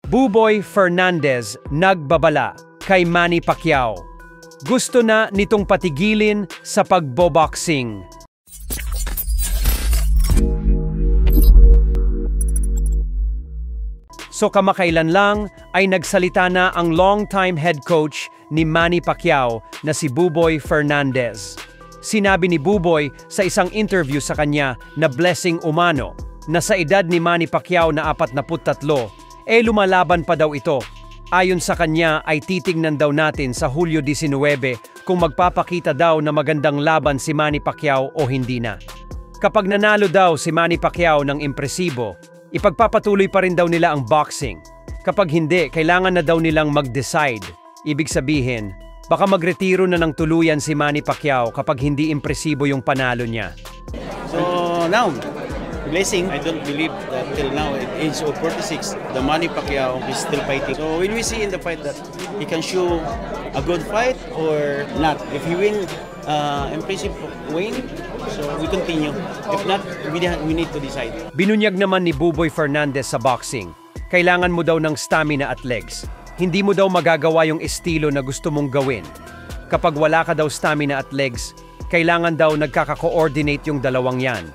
Buboy Fernandez nagbabala kay Manny Pacquiao. Gusto na nitong patigilin sa pagboboxing. So kamakailan lang ay nagsalita na ang long-time head coach ni Manny Pacquiao na si Buboy Fernandez. Sinabi ni Buboy sa isang interview sa kanya na blessing umano na sa edad ni Manny Pacquiao na 43, lumalaban pa daw ito. Ayon sa kanya ay titingnan daw natin sa Hulyo 19 kung magpapakita daw na magandang laban si Manny Pacquiao o hindi na. Kapag nanalo daw si Manny Pacquiao ng impresibo, ipagpapatuloy pa rin daw nila ang boxing. Kapag hindi, kailangan na daw nilang mag-decide. Ibig sabihin, baka magretiro na ng tuluyan si Manny Pacquiao kapag hindi impresibo yung panalo niya. So now, blessing, I don't believe that till now at age of 46, the Manny Pacquiao is still fighting. So when we see in the fight that he can show a good fight or not, if he win, impressive win, so we continue. If not, we need to decide. Binunyag naman ni Buboy Fernandez sa boxing. Kailangan mo daw ng stamina at legs. Hindi mo daw magagawa yung estilo na gusto mong gawin. Kapag wala ka daw stamina at legs, kailangan daw nagkaka-coordinate yung dalawang yan.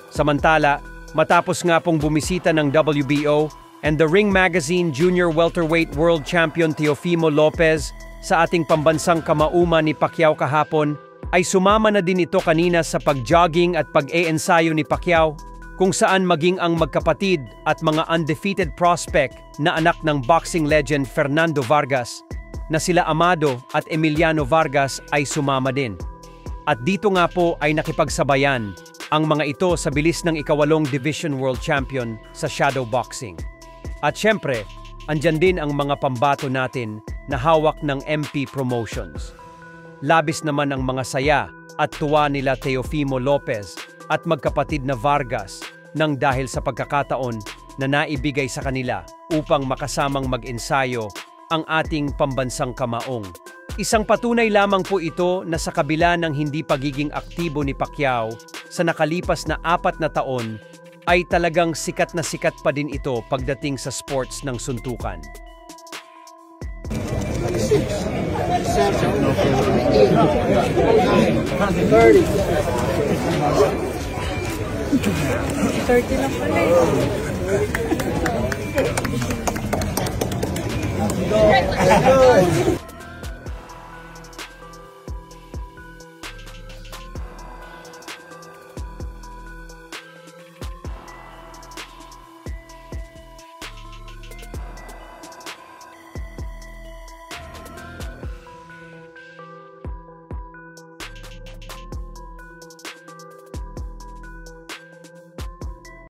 Samantala, matapos nga pong bumisita ng WBO and the Ring Magazine Junior Welterweight World Champion Teofimo Lopez sa ating pambansang kamauma ni Pacquiao kahapon, ay sumama na din ito kanina sa pag-jogging at pag-e-ensayo ni Pacquiao, kung saan maging ang magkapatid at mga undefeated prospect na anak ng boxing legend Fernando Vargas na sila Amado at Emiliano Vargas ay sumama din. At dito nga po ay nakipagsabayan ang mga ito sa bilis ng ika-8 Division World Champion sa shadow boxing. At syempre, andyan din ang mga pambato natin na hawak ng MP Promotions. Labis naman ang mga saya at tuwa nila Teofimo Lopez at magkapatid na Vargas nang dahil sa pagkakataon na naibigay sa kanila upang makasamang mag-ensayo ang ating pambansang kamaong. Isang patunay lamang po ito na sa kabila ng hindi pagiging aktibo ni Pacquiao sa nakalipas na 4 na taon, ay talagang sikat na sikat pa din ito pagdating sa sports ng suntukan. 30 lang pala eh.